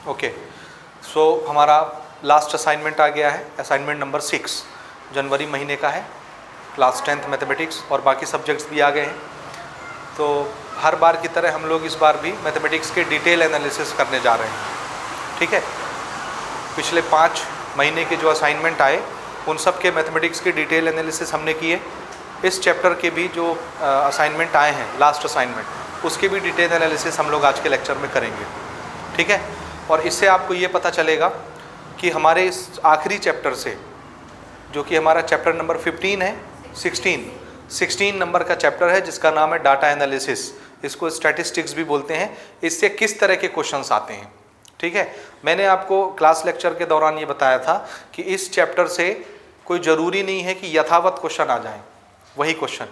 Okay, सो हमारा last assignment आ गया है, असाइनमेंट नंबर 6 जनवरी महीने का है, क्लास 10th मैथमेटिक्स, और बाकी सब्जेक्ट्स भी आ गए हैं। तो हर बार की तरह हम लोग इस बार भी मैथमेटिक्स के डिटेल एनालिसिस करने जा रहे हैं। ठीक है, पिछले 5 महीने के जो असाइनमेंट आए उन सब के मैथमेटिक्स के डिटेल एनालिसिस हमने किए। इस चैप्टर के भी जो असाइनमेंट आए हैं, लास्ट असाइनमेंट, उसके भी डिटेल एनालिसिस हम लोग आज के लेक्चर में करेंगे। ठीक है, और इससे आपको ये पता चलेगा कि हमारे इस आखिरी चैप्टर से, जो कि हमारा चैप्टर नंबर 15 है, 16 नंबर का चैप्टर है जिसका नाम है डाटा एनालिसिस, इसको स्टैटिस्टिक्स भी बोलते हैं, इससे किस तरह के क्वेश्चंस आते हैं। ठीक है, मैंने आपको क्लास लेक्चर के दौरान ये बताया था कि इस चैप्टर से कोई ज़रूरी नहीं है कि यथावत क्वेश्चन आ जाएं, वही क्वेश्चन,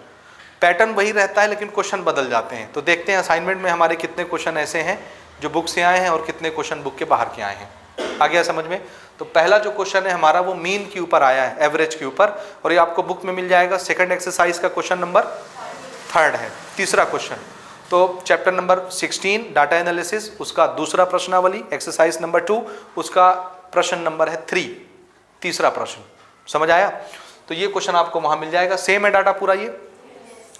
पैटर्न वही रहता है लेकिन क्वेश्चन बदल जाते हैं। तो देखते हैं असाइनमेंट में हमारे कितने क्वेश्चन ऐसे हैं जो बुक से आए हैं और कितने क्वेश्चन बुक के बाहर के आए हैं। आ गया समझ में? तो पहला जो क्वेश्चन है हमारा वो मीन के ऊपर आया है, एवरेज के ऊपर, और ये आपको बुक में मिल जाएगा। सेकंड एक्सरसाइज का क्वेश्चन नंबर 3 है, तीसरा क्वेश्चन। तो चैप्टर नंबर 16 डाटा एनालिसिस, उसका दूसरा प्रश्नावली, एक्सरसाइज नंबर 2, उसका प्रश्न नंबर है 3, तीसरा प्रश्न। समझ आया? तो ये क्वेश्चन आपको वहां मिल जाएगा, सेम है डाटा पूरा ये।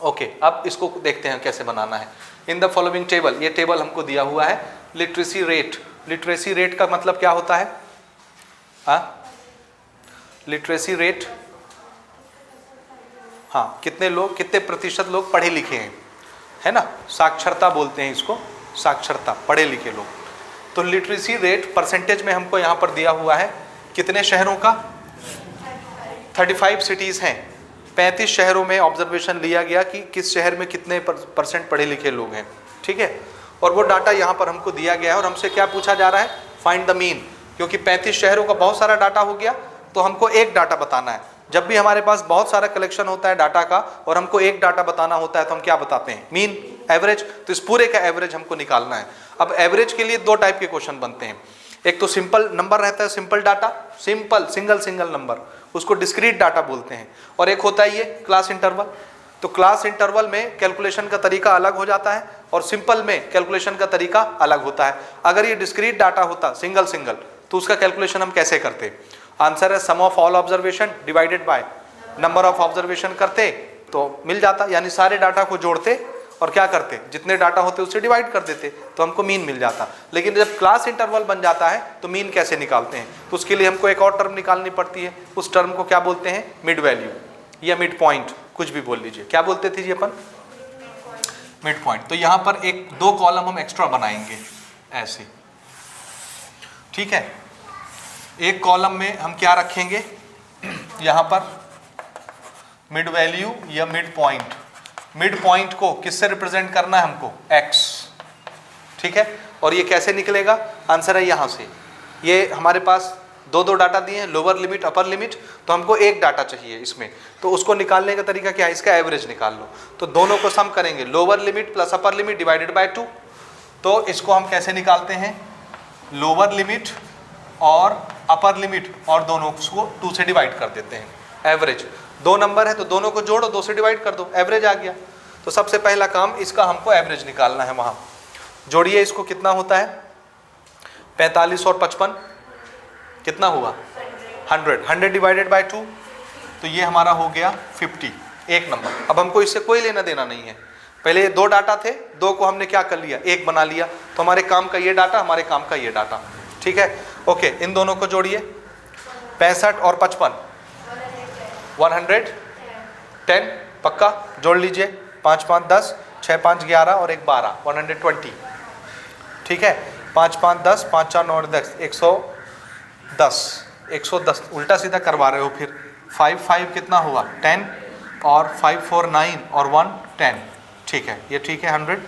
ओके, अब इसको देखते हैं कैसे बनाना है। इन द फॉलोइंग टेबल, ये टेबल हमको दिया हुआ है, लिटरेसी रेट। लिटरेसी रेट का मतलब क्या होता है? लिटरेसी रेट, हाँ, कितने लोग, कितने प्रतिशत लोग पढ़े लिखे हैं, है ना, साक्षरता बोलते हैं इसको, साक्षरता, पढ़े लिखे लोग। तो लिटरेसी रेट परसेंटेज में हमको यहाँ पर दिया हुआ है, कितने शहरों का? 35 सिटीज़ हैं, 35 शहरों में ऑब्जर्वेशन लिया गया कि किस शहर में कितने % पढ़े लिखे लोग हैं। ठीक है, और वो डाटा यहाँ पर हमको दिया गया है, और हमसे क्या पूछा जा रहा है? Find the mean. क्योंकि 35 शहरों का बहुत सारा डाटा हो गया तो हमको एक डाटा बताना है। जब भी हमारे पास बहुत सारा कलेक्शन होता है डाटा का और हमको एक डाटा बताना होता है तो हम क्या बताते हैं? Mean, average. तो इस पूरे का एवरेज हमको निकालना है। अब एवरेज के लिए 2 टाइप के क्वेश्चन बनते हैं, एक तो सिंपल नंबर रहता है, simple data, simple single number, उसको डिस्क्रीट डाटा बोलते हैं, और एक होता है ये क्लास इंटरवल। तो क्लास इंटरवल में कैलकुलेशन का तरीका अलग हो जाता है और सिंपल में कैलकुलेशन का तरीका अलग होता है। अगर ये डिस्क्रीट डाटा होता सिंगल तो उसका कैलकुलेशन हम कैसे करते? आंसर है sum of all observation divided by number of observation करते तो मिल जाता, यानी सारे डाटा को जोड़ते और क्या करते, जितने डाटा होते उससे डिवाइड कर देते तो हमको मीन मिल जाता। लेकिन जब क्लास इंटरवल बन जाता है तो मीन कैसे निकालते हैं? तो उसके लिए हमको एक और टर्म निकालनी पड़ती है, उस टर्म को क्या बोलते हैं? मिड वैल्यू या मिड पॉइंट, कुछ भी बोल लीजिए। क्या बोलते थे जी अपन? Mid point. तो यहाँ पर 2 कॉलम हम एक्स्ट्रा बनाएंगे ऐसे। ठीक है, एक कॉलम में हम क्या रखेंगे? यहाँ पर मिड वैल्यू या मिड पॉइंट। मिड पॉइंट को किससे रिप्रेजेंट करना है हमको? x। ठीक है, और ये कैसे निकलेगा? आंसर है यहाँ से। ये हमारे पास 2 डाटा दिए हैं, लोअर लिमिट अपर लिमिट, तो हमको एक डाटा चाहिए इसमें, तो उसको निकालने का तरीका क्या है? इसका एवरेज निकाल लो। तो दोनों को सम करेंगे, lower limit plus upper limit divided by 2। तो इसको हम कैसे निकालते हैं? लोअर लिमिट और अपर लिमिट और दोनों को 2 से डिवाइड कर देते हैं। एवरेज 2 नंबर है तो दोनों को जोड़ो, 2 से डिवाइड कर दो, एवरेज आ गया। तो सबसे पहला काम इसका हमको एवरेज निकालना है। वहाँ जोड़िए, इसको कितना होता है? 45 और 55 कितना हुआ? 100। 100 डिवाइडेड बाय 2, तो ये हमारा हो गया 50, एक नंबर। अब हमको इससे कोई लेना देना नहीं है। पहले 2 डाटा थे, 2 को हमने क्या कर लिया? एक बना लिया। तो हमारे काम का ये डाटा, हमारे काम का ये डाटा। ठीक है, ओके, इन दोनों को जोड़िए, 65 और 55 110, पक्का जोड़ लीजिए। 5 5 10, 6 5 11 और 1 12, 120। ठीक है, 5 5 10, 5 4 9 10, 110 उल्टा सीधा करवा रहे हो फिर। 5 5 कितना हुआ? 10, और 5 4 9 और 1 10। ठीक है, ये ठीक है 100।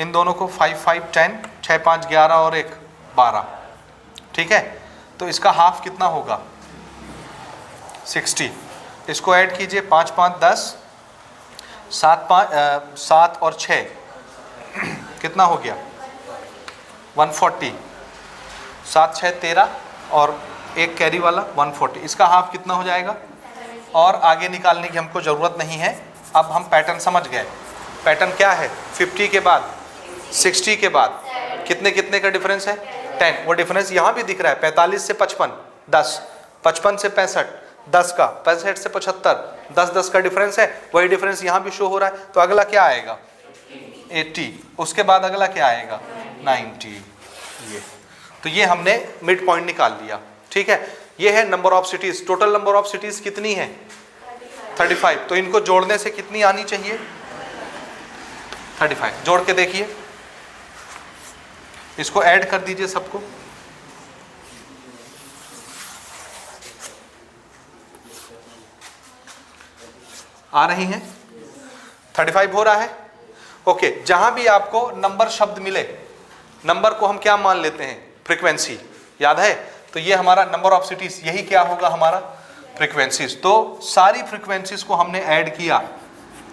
इन दोनों को 5 5 10, 6 5 11 और 1 12। ठीक है, तो इसका हाफ कितना होगा? 60। इसको ऐड कीजिए, 5 5 10, 7 और 6 कितना हो गया? 140। 7 6 13 और एक कैरी वाला 140। इसका हाफ कितना हो जाएगा? और आगे निकालने की हमको ज़रूरत नहीं है, अब हम पैटर्न समझ गए। पैटर्न क्या है? 50 के बाद, 60 के बाद कितने कितने का डिफरेंस है 10। वो डिफरेंस यहाँ भी दिख रहा है, 45 से 55 10, 55 से 65 10 का, 65 से 75 10 10 का डिफरेंस है। वही डिफरेंस यहाँ भी शो हो रहा है। तो अगला क्या आएगा 80, उसके बाद अगला क्या आएगा 90। ये तो ये हमने मिड पॉइंट निकाल लिया। ठीक है, ये है number of cities. Total number of cities कितनी है 35। तो इनको जोड़ने से कितनी आनी चाहिए 35। जोड़ के देखिए, इसको ऐड कर दीजिए सबको। आ रही हैं 35 हो रहा है। ओके, जहां भी आपको नंबर शब्द मिले, नंबर को हम क्या मान लेते हैं फ्रीक्वेंसी, याद है। तो ये हमारा नंबर ऑफ सिटीज, यही क्या होगा हमारा फ्रीक्वेंसीज। तो सारी फ्रीक्वेंसीज को हमने ऐड किया,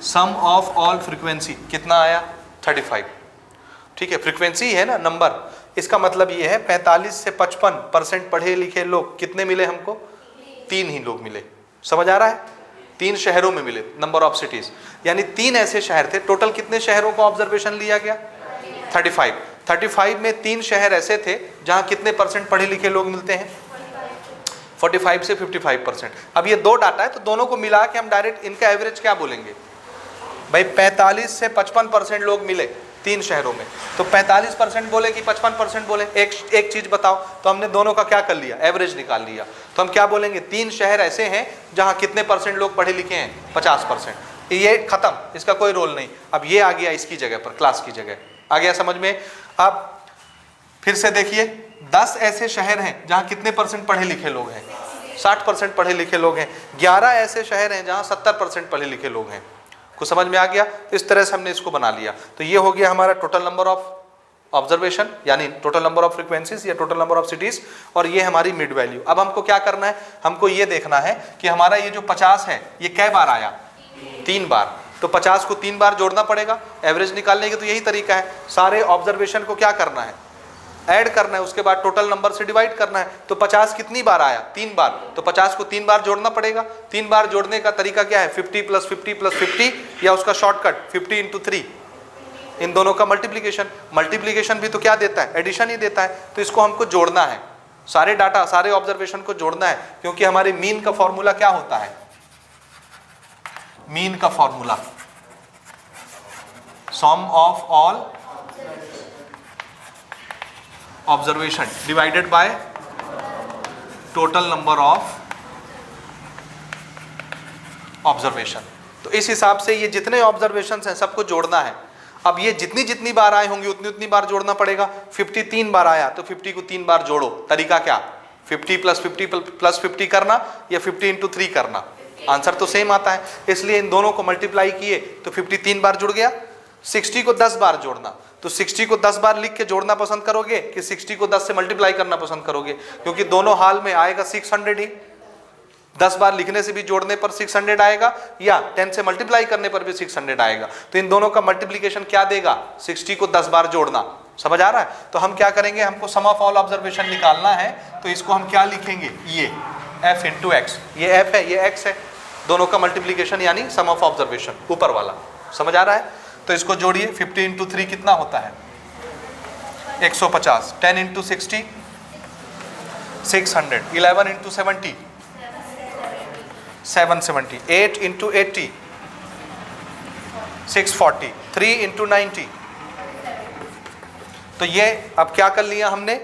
सम ऑफ ऑल फ्रीक्वेंसी कितना आया 35। ठीक है, फ्रीक्वेंसी है ना नंबर, इसका मतलब ये है 45 से 55% पढ़े लिखे लोग कितने मिले हमको 3 ही लोग मिले। समझ आ रहा है, 3 शहरों में मिले नंबर ऑफ सिटीज, यानी 3 ऐसे शहर थे। टोटल कितने शहरों का ऑब्जर्वेशन लिया गया 35। 35 में 3 शहर ऐसे थे जहां कितने परसेंट पढ़े लिखे लोग मिलते हैं 45 से 55%। अब ये 2 डाटा है तो दोनों को मिला के हम डायरेक्ट इनका एवरेज क्या बोलेंगे भाई, 45 से 55% लोग मिले 3 शहरों में। तो 45% बोले कि 55% बोले, एक चीज बताओ। तो हमने दोनों का क्या कर लिया एवरेज निकाल लिया। तो हम क्या बोलेंगे 3 शहर ऐसे हैं जहां कितने परसेंट लोग पढ़े लिखे हैं 50%। ये खत्म, इसका कोई रोल नहीं। अब ये आ गया इसकी जगह पर, क्लास की जगह आ गया समझ में। अब फिर से देखिए 10 ऐसे शहर हैं जहां कितने परसेंट पढ़े लिखे लोग हैं 60% पढ़े लिखे लोग हैं। 11 ऐसे शहर हैं जहां 70% पढ़े लिखे लोग हैं। कुछ समझ में आ गया। तो इस तरह से हमने इसको बना लिया। तो ये हो गया हमारा टोटल नंबर ऑफ ऑब्जर्वेशन, यानी टोटल नंबर ऑफ फ्रीक्वेंसीज या टोटल नंबर ऑफ सिटीज, और ये हमारी मिड वैल्यू। अब हमको क्या करना है, हमको ये देखना है कि हमारा ये जो 50 है ये कै बार आया 3 बार। तो 50 को 3 बार जोड़ना पड़ेगा एवरेज निकालने के। तो यही तरीका है, सारे ऑब्जर्वेशन को क्या करना है ऐड करना है, उसके बाद टोटल नंबर से डिवाइड करना है। तो 50 कितनी बार आया 3 बार, तो 50 को 3 बार जोड़ना पड़ेगा। 3 बार जोड़ने का तरीका क्या है 50 + 50 + 50, या उसका शॉर्टकट 50 × 3, इन दोनों का मल्टीप्लीकेशन। मल्टीप्लीकेशन भी तो क्या देता है एडिशन ही देता है। तो इसको हमको जोड़ना है, सारे डाटा सारे ऑब्जर्वेशन को जोड़ना है, क्योंकि हमारे मीन का फॉर्मूला क्या होता है, मीन का formula some of all observation divided by total number of observation. तो इस हिसाब से ये जितने ऑब्जर्वेशंस हैं सबको जोड़ना है। अब ये जितनी जितनी बार आए होंगे उतनी उतनी बार जोड़ना पड़ेगा। 50 3 बार आया तो 50 को 3 बार जोड़ो। तरीका क्या 50 + 50 + 50 करना या 50 × 3 करना, आंसर तो सेम आता है। इसलिए इन दोनों को मल्टीप्लाई किए तो 50 3 बार जुड़ गया। 60 को 10 बार जोड़ना, तो 60 को 10 बार लिख के जोड़ना पसंद करोगे कि 60 को 10 से मल्टीप्लाई करना पसंद करोगे, क्योंकि दोनों हाल में आएगा 600 ही। 10 बार लिखने से भी जोड़ने पर 600 आएगा, या 10 से मल्टीप्लाई करने पर भी 600 आएगा। तो इन दोनों का मल्टीप्लीकेशन क्या देगा 60 को 10 बार जोड़ना। समझ आ रहा है। तो हम क्या करेंगे, हमको सम ऑफ ऑल ऑब्जर्वेशन निकालना है। तो इसको हम क्या लिखेंगे, ये f × x, ये f है ये x है, दोनों का मल्टीप्लीकेशन यानी सम ऑफ ऑब्जर्वेशन ऊपर वाला। समझ आ रहा है। तो इसको जोड़िए 50 × 3 कितना होता है 150, 10 × 60 600, 11 × 70 770, 8 × 80 640, 3 × 90। तो ये अब क्या कर लिया हमने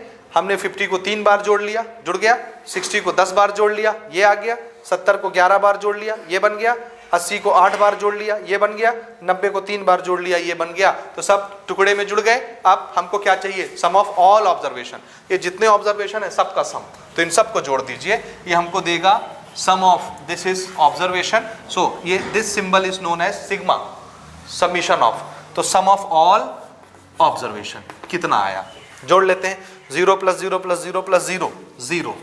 50 को 3 बार जोड़ लिया, जुड़ गया। 60 को 10 बार जोड़ लिया, ये आ गया। 70 को 11 बार जोड़ लिया, ये बन गया। 80 को 8 बार जोड़ लिया, ये बन गया। 90 को 3 बार जोड़ लिया, ये बन गया। तो सब टुकड़े में जुड़ गए। अब हमको क्या चाहिए, सम ऑफ ऑल ऑब्जर्वेशन। ये जितने ऑब्जर्वेशन है सबका सम, तो इन सब को जोड़ दीजिए। ये हमको देगा sum of, this is observation. So ये this symbol is known as sigma, summation of. तो सम ऑफ ऑल ऑब्जर्वेशन कितना आया, जोड़ लेते हैं। 0 + 0 + 0 + 0 0,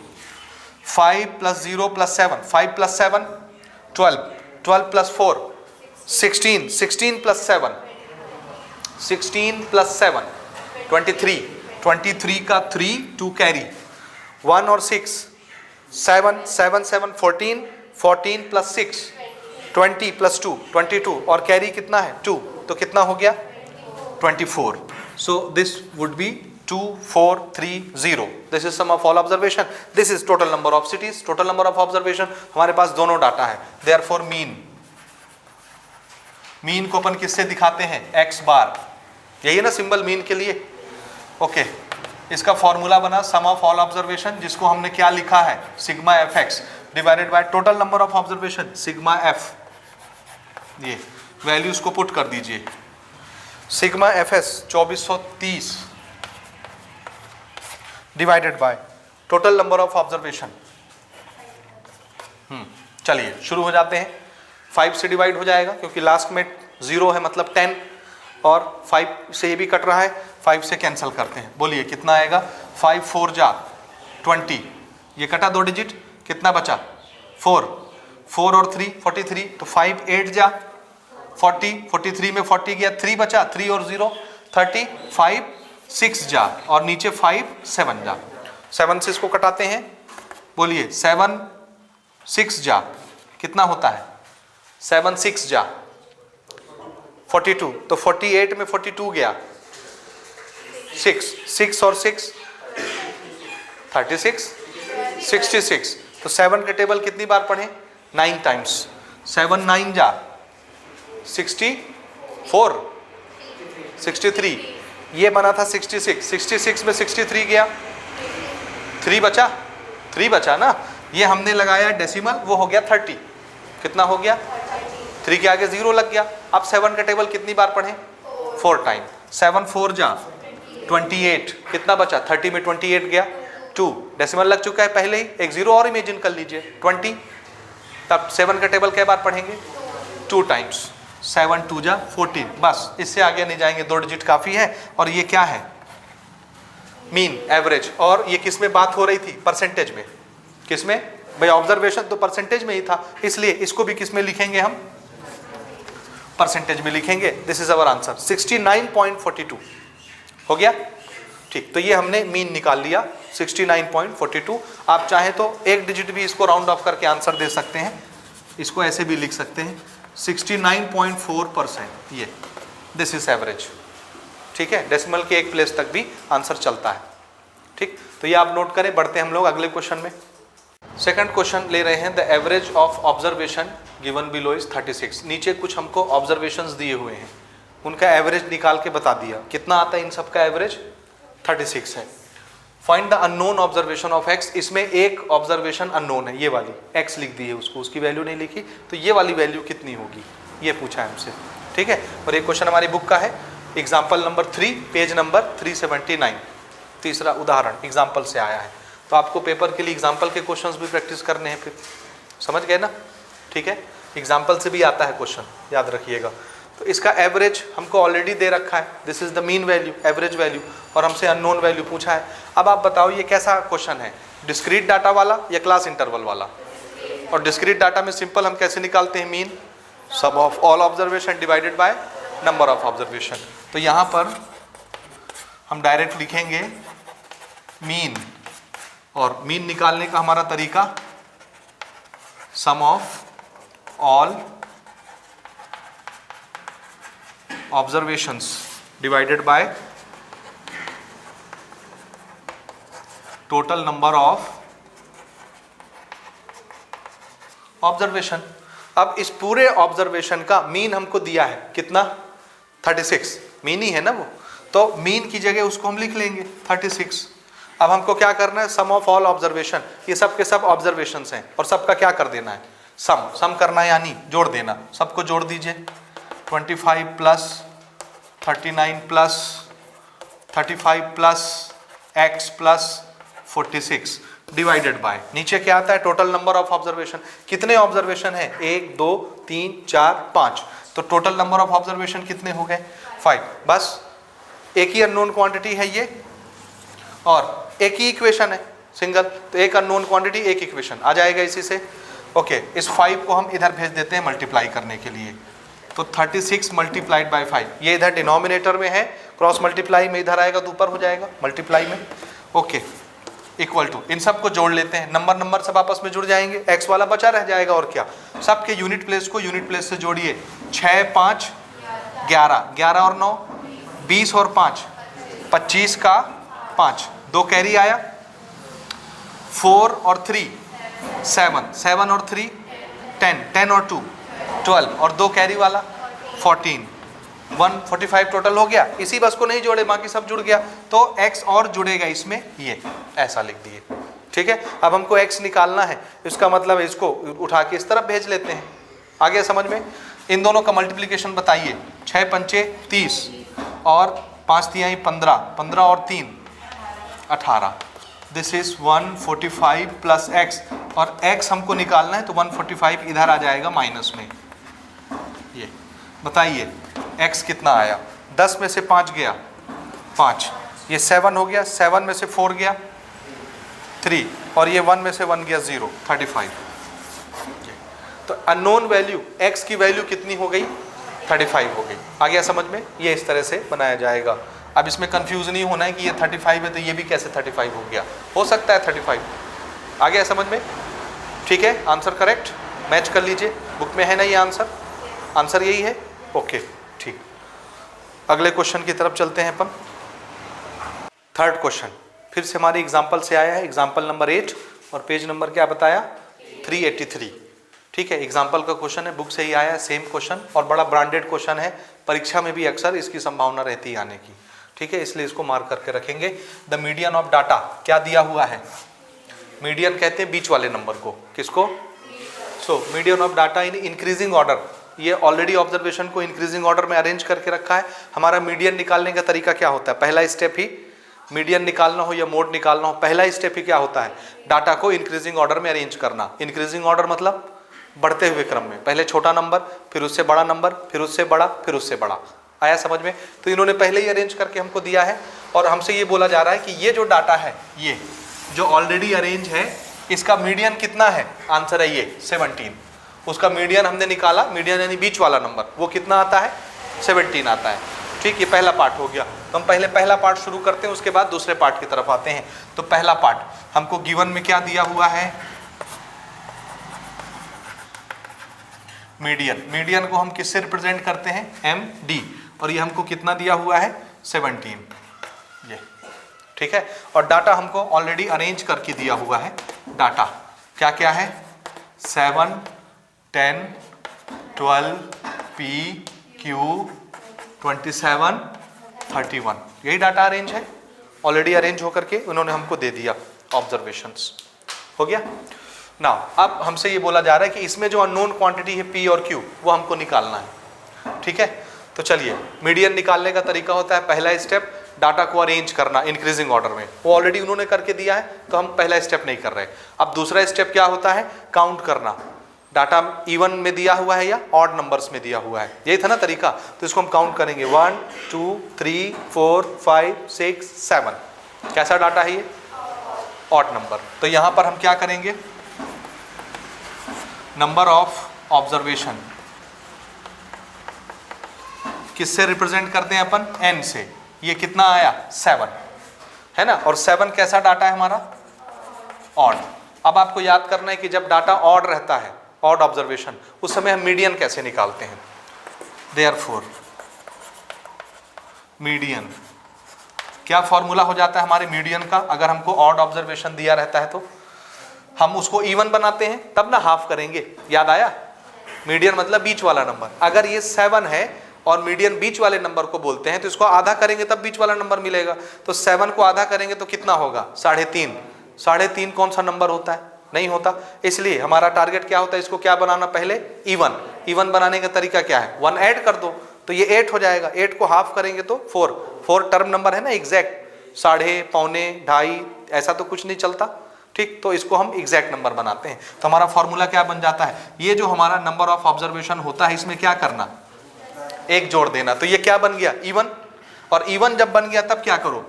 5 + 0 + 7, 5 + 7 12, 12 + 4 16, 16 + 7 16 + 7 23, 23 का 3 2 कैरी, 1 और 6 7 7 7 14, 14 + 6 20 + 2 22, और कैरी कितना है 2, तो कितना हो गया 24। So this would be 2 4 3 0, this is sum of all observation, this is total number of cities, total number of observation. हमारे पास दोनों डाटा है, देयरफॉर मीन को अपन किससे दिखाते हैं, x बार, यही है ना सिंबल मीन के लिए। ओके, इसका फॉर्मूला बना सम ऑफ ऑल ऑब्जर्वेशन, जिसको हमने क्या लिखा है, sigma F x divided by total number of observation sigma F, ये वैल्यूज को पुट कर दीजिए। Sigma F S 2430 divided by total number of observation. चलिए शुरू हो जाते हैं। 5 से डिवाइड हो जाएगा क्योंकि लास्ट में 0 है, मतलब 10, और 5 से ये भी कट रहा है, 5 से कैंसिल करते हैं। बोलिए कितना आएगा, 5 4 जा 20, ये कटा 2 डिजिट, कितना बचा 4, 4 और 3 43, तो 5 8 जा 40, 43 में 40 गया, 3 बचा, 3 और 0 30, 5 6 जा, और नीचे 5 7 जा, 7 से इसको कटाते हैं। बोलिए 7 6 जा कितना होता है, 7 6 जा 42, तो 48 में 42 गया, 6 और 6 36 66, तो 7 के टेबल कितनी बार पढ़े, 9 टाइम्स, 7 9 जा 64 63, ये बना था 66 में 63 गया, 3 बचा ना, ये हमने लगाया डेसिमल, वो हो गया 30, कितना हो गया, 3 के आगे 0 लग गया। अब 7 का टेबल कितनी बार पढ़े, 4 टाइम, 7 4 जा 28, कितना बचा, 30 में 28 गया, 2 डेसिमल लग चुका है पहले ही, एक 0 और इमेजिन कर लीजिए 20, तब 7 का टेबल क्या बार पढ़ेंगे, 2 टाइम्स, 7 2 जा 14, बस इससे आगे नहीं जाएंगे, 2 डिजिट काफ़ी है। और ये क्या है, मीन एवरेज, और ये किस में बात हो रही थी, परसेंटेज में, किस में भाई, ऑब्जर्वेशन तो परसेंटेज में ही था, इसलिए इसको भी किस में लिखेंगे हम, परसेंटेज में लिखेंगे। दिस इज अवर आंसर 69.42 हो गया, ठीक। तो ये हमने मीन निकाल लिया 69.42। आप चाहें तो एक डिजिट भी इसको राउंड ऑफ करके आंसर दे सकते हैं, इसको ऐसे भी लिख सकते हैं 69.4%, ये दिस इज एवरेज, ठीक है। डेसिमल के एक प्लेस तक भी आंसर चलता है, ठीक। तो ये आप नोट करें, बढ़ते हैं हम लोग अगले क्वेश्चन में। सेकंड क्वेश्चन ले रहे हैं, the average of observation given below is 36। नीचे कुछ हमको ऑब्जर्वेशंस दिए हुए हैं, उनका एवरेज निकाल के बता दिया, कितना आता है इन सब का एवरेज, 36 है। Find the unknown observation of x, इसमें एक ऑब्जर्वेशन अननोन है, ये वाली एक्स लिख दी है उसको, उसकी वैल्यू नहीं लिखी, तो ये वाली वैल्यू कितनी होगी, ये पूछा है हमसे, ठीक है। और ये क्वेश्चन हमारी बुक का है, एग्जाम्पल नंबर 3 पेज नंबर 379, तीसरा उदाहरण एग्जाम्पल से आया है। तो आपको पेपर के लिए एग्जाम्पल के क्वेश्चंस भी प्रैक्टिस करने हैं, फिर समझ गए ना, ठीक है। एग्जाम्पल से भी आता है क्वेश्चन, याद रखिएगा। तो इसका एवरेज हमको ऑलरेडी दे रखा है, this is the mean value, average value, और हमसे अननोन वैल्यू पूछा है। अब आप बताओ ये कैसा क्वेश्चन है, डिस्क्रीट डाटा वाला या क्लास इंटरवल वाला। और डिस्क्रीट डाटा में सिंपल हम कैसे निकालते हैं, mean sum of all observation divided by number of observation. तो यहाँ पर हम डायरेक्ट लिखेंगे मीन, और मीन निकालने का हमारा तरीका sum of all observations divided by total number of observation. अब इस पूरे ऑब्जर्वेशन का मीन हमको दिया है कितना, 36, मीन ही है ना वो, तो मीन की जगह उसको हम लिख लेंगे 36। अब हमको क्या करना है, सम ऑफ ऑल ऑब्जर्वेशन, ये सब के सब ऑब्जर्वेशंस हैं, और सबका क्या कर देना है, सम करना है, यानी जोड़ देना, सबको जोड़ दीजिए, 25 plus 39 plus 35 plus x plus 46 divided by, नीचे क्या आता है, टोटल नंबर ऑफ ऑब्जर्वेशन, कितने ऑब्जर्वेशन है, 1 2 3 4 5, तो टोटल नंबर ऑफ ऑब्जर्वेशन कितने हो गए, 5। बस एक ही अननोन क्वांटिटी है ये, और एक ही इक्वेशन है सिंगल, तो एक अननोन क्वांटिटी एक इक्वेशन आ जाएगा इसी से। ओके, इस 5 को हम इधर भेज देते हैं मल्टीप्लाई करने के लिए, तो 36 मल्टीप्लाइड बाय 5, ये इधर डिनोमिनेटर में है, क्रॉस मल्टीप्लाई में इधर आएगा तो ऊपर हो जाएगा मल्टीप्लाई में। ओके, इक्वल टू, इन सब को जोड़ लेते हैं, नंबर सब आपस में जुड़ जाएंगे, एक्स वाला बचा रह जाएगा, और क्या, सबके यूनिट प्लेस को यूनिट प्लेस से जोड़िए, 6 5 11, 11 और 9 20 और 5 25 का 5, 2 कैरी आया, 4 और 3 7, 7 और 3 10, 10 और 2 12 और 2 कैरी वाला 14, 145 टोटल हो गया। इसी बस को नहीं जोड़े, बाकी सब जुड़ गया, तो x और जुड़ेगा इसमें, ये ऐसा लिख दिए। ठीक है, अब हमको x निकालना है, इसका मतलब इसको उठा के इस तरफ भेज लेते हैं। आ गया समझ में? इन दोनों का मल्टीप्लिकेशन बताइए, 6 पंचे 30 और 5 तिहाई 15, 15 और 3 18, दिस इज 145 प्लस x, और x हमको निकालना है तो 145 इधर आ जाएगा माइनस में। ये बताइए x कितना आया? 10 में से 5 गया 5, ये 7 हो गया, 7 में से 4 गया 3, और ये 1 में से 1 गया 0, 35। तो अननोन वैल्यू x की वैल्यू कितनी हो गई? 35 हो गई। आ गया समझ में? ये इस तरह से बनाया जाएगा। अब इसमें कंफ्यूज नहीं होना है कि ये 35 है तो ये भी कैसे 35 हो गया, हो सकता है 35। आ गया समझ में? ठीक है, आंसर करेक्ट, मैच कर लीजिए, बुक में है ना ये आंसर, आंसर यही है। ओके ठीक, अगले क्वेश्चन की तरफ चलते हैं अपन। थर्ड क्वेश्चन फिर से हमारे एग्जाम्पल से आया है, एग्जाम्पल नंबर 8, और पेज नंबर क्या बताया? 383। ठीक है, एग्जाम्पल का क्वेश्चन है, बुक से ही आया है, सेम क्वेश्चन, और बड़ा ब्रांडेड क्वेश्चन है, परीक्षा में भी अक्सर इसकी संभावना रहती है आने की। ठीक है, इसलिए इसको मार्क करके रखेंगे। द मीडियन ऑफ डाटा क्या दिया हुआ है? मीडियन कहते हैं बीच वाले नंबर को, किसको? So median of data in increasing order, ये ऑलरेडी ऑब्जर्वेशन को इंक्रीजिंग ऑर्डर में अरेंज करके रखा है। हमारा मीडियन निकालने का तरीका क्या होता है? पहला स्टेप ही मीडियन निकालना हो या मोड निकालना हो, पहला स्टेप ही क्या होता है? डाटा को इंक्रीजिंग ऑर्डर में अरेंज करना। इंक्रीजिंग ऑर्डर मतलब बढ़ते हुए क्रम में, पहले छोटा नंबर, फिर उससे बड़ा नंबर, फिर उससे बड़ा, फिर उससे बड़ा। आया समझ में? तो इन्होंने पहले ही अरेंज करके हमको दिया है, और हमसे ये बोला जा रहा है कि ये जो डाटा है, ये जो ऑलरेडी अरेंज है, इसका मीडियन कितना है? आंसर है ये 17। उसका मीडियन हमने निकाला, मीडियन यानी बीच वाला नंबर, वो कितना आता है? 17 आता है। ठीक, ये पहला पार्ट हो गया। तो हम पहले पहला पार्ट शुरू करते हैं, उसके बाद दूसरे पार्ट की तरफ आते हैं। तो पहला पार्ट हमको गिवन में क्या दिया हुआ है? मीडियन। मीडियन को हम किससे रिप्रेजेंट करते हैं? MD, और ये हमको कितना दिया हुआ है? 17। ये ठीक है, और डाटा हमको ऑलरेडी अरेंज करके दिया हुआ है। डाटा क्या क्या है? 7, 10, 12, P, Q, 27, 31, यही डाटा अरेंज है, ऑलरेडी अरेंज होकर के उन्होंने हमको दे दिया। ऑब्जर्वेशंस हो गया ना। अब हमसे ये बोला जा रहा है कि इसमें जो अननोन क्वांटिटी है P और Q, वो हमको निकालना है। ठीक है, तो चलिए, मीडियन निकालने का तरीका होता है, पहला स्टेप डाटा को अरेंज करना इंक्रीजिंग ऑर्डर में, वो ऑलरेडी उन्होंने करके दिया है, तो हम पहला स्टेप नहीं कर रहे। अब दूसरा स्टेप क्या होता है? काउंट करना। डाटा इवन में दिया हुआ है या ऑड नंबर्स में दिया हुआ है, यही था ना तरीका। तो इसको हम काउंट करेंगे, 1 2 3 4 5 6 7। कैसा डाटा है ये? Odd number. तो यहां पर हम क्या करेंगे? नंबर ऑफ ऑब्जर्वेशन किससे रिप्रेजेंट करते हैं अपन? n से। ये कितना आया? 7 है ना, और 7 कैसा डाटा है हमारा? ऑड। अब आपको याद करना है कि जब डाटा ऑड रहता है, ऑड ऑब्जर्वेशन, उस समय हम मीडियन कैसे निकालते हैं? देयरफॉर मीडियन, क्या फॉर्मूला हो जाता है हमारे मीडियन का? अगर हमको ऑड ऑब्जर्वेशन दिया रहता है तो हम उसको इवन बनाते हैं, तब ना हाफ करेंगे। याद आया? मीडियन मतलब बीच वाला नंबर। अगर ये 7 है और मीडियन बीच वाले नंबर को बोलते हैं, तो इसको आधा करेंगे तब बीच वाला नंबर मिलेगा। तो 7 को आधा करेंगे तो कितना होगा? 3.5। 3.5 कौन सा नंबर होता है? नहीं होता। इसलिए हमारा टारगेट क्या होता है? इसको क्या बनाना? पहले इवन। इवन बनाने का तरीका क्या है? 1 ऐड कर दो तो ये 8 हो जाएगा। 8 को हाफ करेंगे तो 4। 4 टर्म नंबर है ना, एग्जैक्ट, 1/2, पौने, 2.5, ऐसा तो कुछ नहीं चलता। ठीक, तो इसको हम एग्जैक्ट नंबर बनाते हैं। तो हमारा फॉर्मूला क्या बन जाता है? ये जो हमारा नंबर ऑफ ऑब्जर्वेशन होता है, इसमें क्या करना? 1 जोड़ देना। तो ये क्या बन गया? इवन। और इवन जब बन गया तब क्या करो?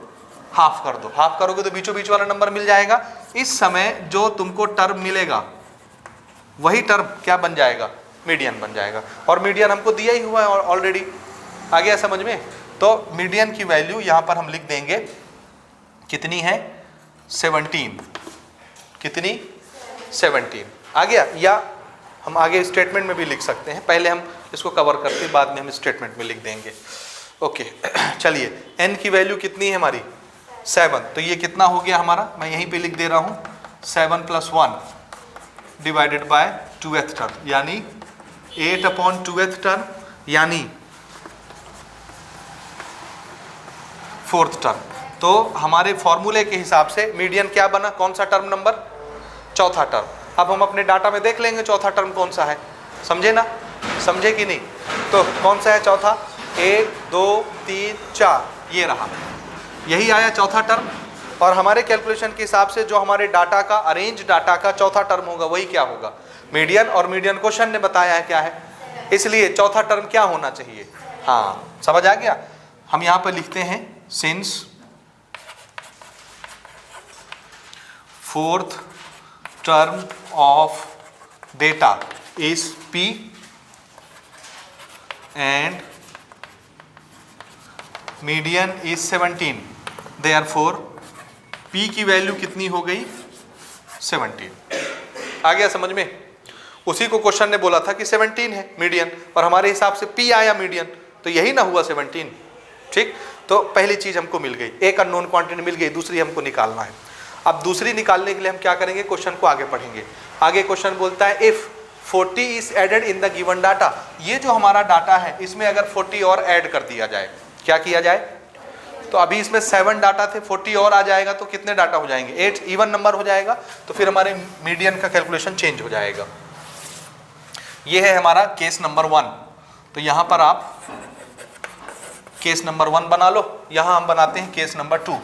हाफ कर दो। हाफ करोगे तो बीचों बीच वाला नंबर मिल जाएगा। इस समय जो तुमको टर्म मिलेगा, वही टर्म क्या बन जाएगा? मीडियन बन जाएगा। और मीडियन हमको दिया ही हुआ है ऑलरेडी। आ गया समझ में? तो मीडियन की वैल्यू यहां पर हम लिख देंगे, कितनी है? 17। कितनी? 17। आ गया? या हम आगे स्टेटमेंट में भी लिख सकते हैं, पहले हम इसको कवर करते हैं, बाद में हम स्टेटमेंट में लिख देंगे। ओके, चलिए, n की वैल्यू कितनी है हमारी? 7, तो ये कितना हो गया हमारा, मैं यहीं पे लिख दे रहा हूँ 7 + 1 डिवाइडेड बाय 2th टर्म, यानी 8/2th टर्म, यानी 4th टर्म। तो हमारे फॉर्मूले के हिसाब से मीडियन क्या बना, कौन सा टर्म नंबर, चौथा टर्म। अब हम अपने डाटा में देख लेंगे चौथा टर्म कौन सा है, समझे ना, समझे कि नहीं। तो कौन सा है चौथा, 1 2 3 4, ये रहा, यही आया चौथा टर्म। और हमारे कैलकुलेशन के हिसाब से जो हमारे डाटा का, अरेंज डाटा का चौथा टर्म होगा वही क्या होगा, मीडियन। और मीडियन क्वेश्चन ने बताया है क्या है, इसलिए चौथा टर्म क्या होना चाहिए। हाँ समझ आ गया। हम यहाँ पर लिखते हैं since 4th term of data is P and median is 17, therefore P की वैल्यू कितनी हो गई, 17। आ गया समझ में। उसी को क्वेश्चन ने बोला था कि 17 है मीडियन, और हमारे हिसाब से P आया मीडियन, तो यही ना हुआ 17। ठीक, तो पहली चीज हमको मिल गई, एक अननोन क्वांटिटी मिल गई, दूसरी हमको निकालना है। अब दूसरी निकालने के लिए हम क्या करेंगे, क्वेश्चन को आगे पढ़ेंगे। आगे क्वेश्चन बोलता है if 40 is added in the given data, ये जो हमारा डाटा है इसमें अगर 40 और ऐड कर दिया जाए, क्या किया जाए, तो अभी इसमें 7 डाटा थे, 40 और आ जाएगा तो कितने डाटा हो जाएंगे, 8 इवन नंबर हो जाएगा, तो फिर हमारे मीडियन का कैलकुलेशन चेंज हो जाएगा। ये है हमारा केस नंबर 1। तो यहाँ पर आप केस नंबर 1 बना लो, यहाँ हम बनाते हैं केस नंबर 2,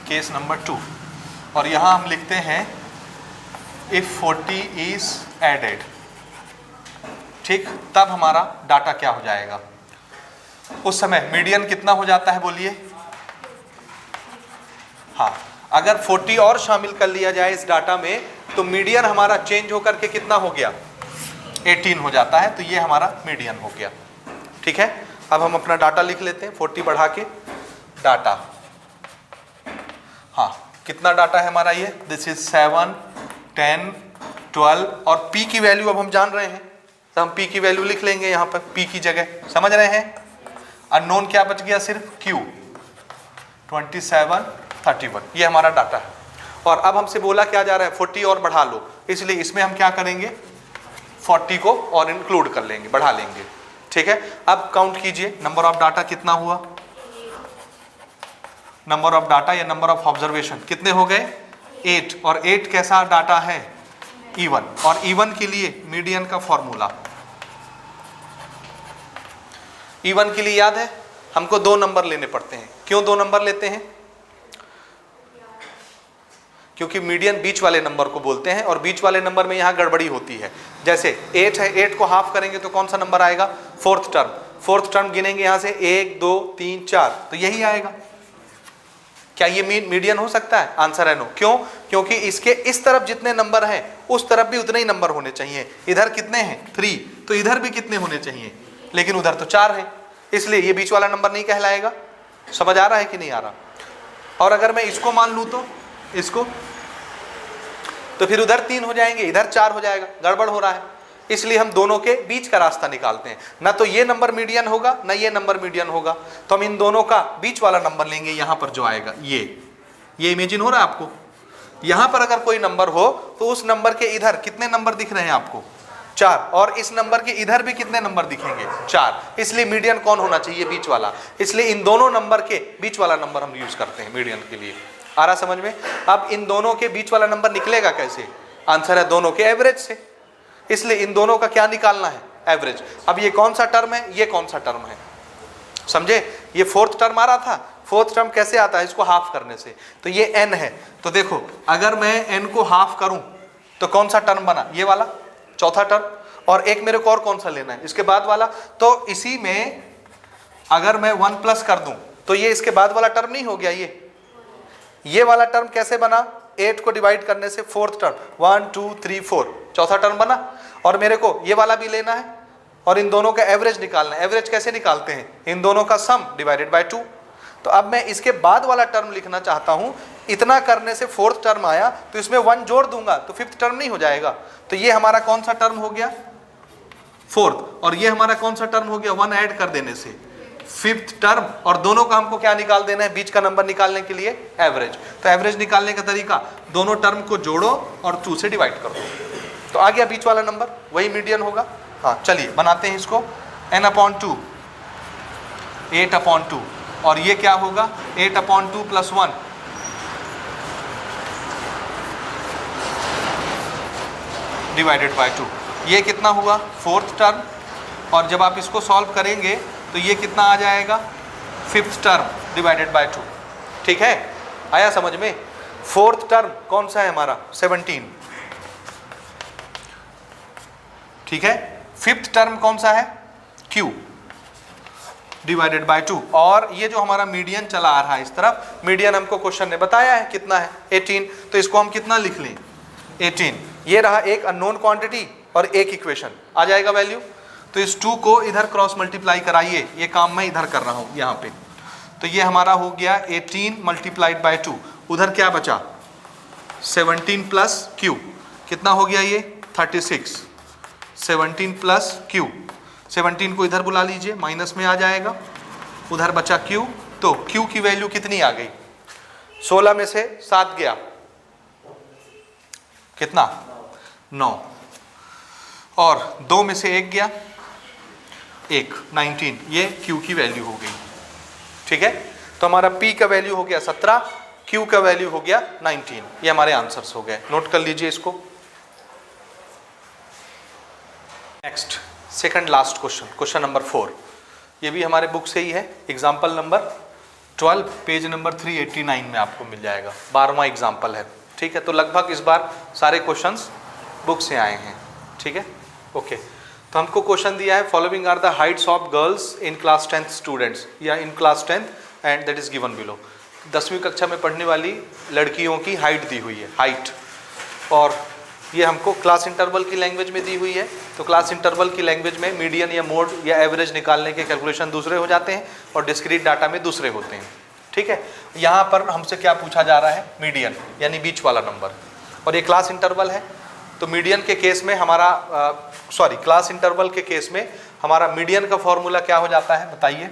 केस नंबर 2, और यहाँ हम लिखते हैं इफ 40 इज एडेड। ठीक, तब हमारा डाटा क्या हो जाएगा, उस समय मीडियन कितना हो जाता है बोलिए। हाँ, अगर 40 और शामिल कर लिया जाए इस डाटा में तो मीडियन हमारा चेंज होकर के कितना हो गया, 18 हो जाता है। तो ये हमारा मीडियन हो गया। ठीक है, अब हम अपना डाटा लिख लेते हैं, 40 बढ़ा के डाटा। हाँ, कितना डाटा है हमारा ये, दिस इज 7 10 12, और P की वैल्यू अब हम जान रहे हैं, तो हम P की वैल्यू लिख लेंगे यहाँ पर P की जगह, समझ रहे हैं। अननोन क्या बच गया, सिर्फ Q 27 31, ये हमारा डाटा है। और अब हमसे बोला क्या जा रहा है, 40 और बढ़ा लो, इसलिए इसमें हम क्या करेंगे, 40 को और इंक्लूड कर लेंगे, बढ़ा लेंगे। ठीक है, अब काउंट कीजिए, नंबर ऑफ डाटा कितना हुआ, नंबर ऑफ डाटा या नंबर ऑफ ऑब्जर्वेशन कितने हो गए, 8, और 8 कैसा डाटा है, इवन। और इवन के लिए मीडियन का फॉर्मूला, इवन के लिए याद है हमको 2 नंबर लेने पड़ते हैं। क्यों 2 नंबर लेते हैं, क्योंकि मीडियन बीच वाले नंबर को बोलते हैं, और बीच वाले नंबर में यहाँ गड़बड़ी होती है। जैसे 8 है, 8 को हाफ करेंगे तो कौन सा नंबर आएगा, 4th टर्म। 4th टर्म गिनेंगे यहाँ से 1 2 3 4, तो यही आएगा। क्या ये मीडियन हो सकता है, आंसर है नो। क्यों, क्योंकि इसके इस तरफ जितने नंबर हैं उस तरफ भी उतने ही नंबर होने चाहिए। इधर कितने हैं, 3, तो इधर भी कितने होने चाहिए, लेकिन उधर तो 4 है, इसलिए ये बीच वाला नंबर नहीं कहलाएगा। समझ आ रहा है कि नहीं आ रहा। और अगर मैं इसको मान लूँ तो इसको, तो फिर उधर 3 हो जाएंगे, इधर 4 हो जाएगा, गड़बड़ हो रहा है। इसलिए हम दोनों के बीच का रास्ता निकालते हैं, ना तो ये नंबर मीडियन होगा ना ये नंबर मीडियन होगा, तो हम इन दोनों का बीच वाला नंबर लेंगे। यहाँ पर जो आएगा ये इमेजिन हो रहा है आपको, यहाँ पर अगर कोई नंबर हो तो उस नंबर के इधर कितने नंबर दिख रहे हैं आपको, 4, और इस नंबर के इधर भी कितने नंबर दिखेंगे, 4। इसलिए मीडियन कौन होना चाहिए, बीच वाला। इसलिए इन दोनों नंबर के बीच वाला नंबर हम यूज करते हैं मीडियन के लिए। आ रहा समझ में। अब इन दोनों के बीच वाला नंबर निकलेगा कैसे, आंसर है दोनों के एवरेज से, इसलिए इन दोनों का क्या निकालना है, एवरेज। अब ये कौन सा टर्म है, ये कौन सा टर्म है, समझे। ये 4th टर्म आ रहा था, 4th टर्म कैसे आता है, इसको हाफ करने से। तो ये n है, तो देखो अगर मैं n को हाफ करूं तो कौन सा टर्म बना, ये वाला चौथा टर्म, और एक मेरे को और कौन सा लेना है, इसके बाद वाला। तो इसी में अगर मैं 1 प्लस कर दूं तो ये इसके बाद वाला टर्म नहीं हो गया, ये वाला टर्म कैसे बना, 8 को डिवाइड करने से 4th टर्म, 1 2 3 4, चौथा टर्म बना। और मेरे को ये वाला भी लेना है और इन दोनों का एवरेज निकालना है। एवरेज कैसे निकालते हैं, इन दोनों का सम डिवाइडेड बाय 2। तो अब मैं इसके बाद वाला टर्म लिखना चाहता हूं, इतना करने से 4th टर्म आया, तो इसमें 1 जोड़ दूंगा तो 5th टर्म नहीं हो जाएगा। तो ये हमारा कौन सा टर्म हो गया, 4th, और ये हमारा कौन सा टर्म हो गया, 1 ऐड कर देने से फिफ्थ टर्म, और दोनों का हमको क्या निकाल देना है, बीच का नंबर निकालने के लिए एवरेज। तो एवरेज निकालने का तरीका, दोनों टर्म को जोड़ो और 2 से डिवाइड कर दो, तो आ गया बीच वाला नंबर, वही मीडियन होगा। हाँ चलिए बनाते हैं इसको, n/2 8/2, और ये क्या होगा 8/2 + 1 डिवाइडेड बाय 2, ये कितना हुआ फोर्थ टर्म, और जब आप इसको सॉल्व करेंगे तो ये कितना आ जाएगा फिफ्थ टर्म डिवाइडेड बाय 2। ठीक है, आया समझ में। फोर्थ टर्म कौन सा है हमारा 17, ठीक है। फिफ्थ टर्म कौन सा है q डिवाइडेड बाय 2, और ये जो हमारा मीडियन चला आ रहा है इस तरफ, मीडियन हमको क्वेश्चन ने बताया है कितना है 18, तो इसको हम कितना लिख लें 18। ये रहा एक अननोन क्वांटिटी और एक इक्वेशन, आ जाएगा वैल्यू। तो इस 2 को इधर क्रॉस मल्टीप्लाई कराइए, ये काम मैं इधर कर रहा हूँ यहाँ पे, तो ये हमारा हो गया 18 × 2, उधर क्या बचा 17 + q, कितना हो गया ये 36, 17 + q, 17 को इधर बुला लीजिए, माइनस में आ जाएगा, उधर बचा q, तो q की वैल्यू कितनी आ गई 16 में से 7 गया, कितना 9, और 2 में से 1 गया 1, 19, ये q की वैल्यू हो गई। ठीक है, तो हमारा p का वैल्यू हो गया 17, q का वैल्यू हो गया 19, ये हमारे आंसर्स हो गए, नोट कर लीजिए इसको। Next second last question, question number 4, ये भी हमारे बुक से ही है, एग्जाम्पल नंबर 12, पेज नंबर 389 में आपको मिल जाएगा, 12वां एग्जाम्पल है। ठीक है, तो लगभग इस बार सारे क्वेश्चंस बुक से आए हैं। ठीक है, ओके। तो हमको क्वेश्चन दिया है, following are the heights of girls in class 10th students, या in class 10th and that is given below. 10वीं कक्षा में पढ़ने वाली लड़कियों की हाइट दी हुई है, हाइट, और ये हमको क्लास इंटरवल की लैंग्वेज में दी हुई है। तो क्लास इंटरवल की लैंग्वेज में मीडियन या मोड या एवरेज निकालने के कैलकुलेशन दूसरे हो जाते हैं और डिस्क्रीट डाटा में दूसरे होते हैं। ठीक है, यहाँ पर हमसे क्या पूछा जा रहा है, मीडियन यानी बीच वाला नंबर, और ये क्लास इंटरवल है। तो मीडियन के केस में हमारा क्लास इंटरवल के केस में हमारा मीडियन का फॉर्मूला क्या हो जाता है बताइए।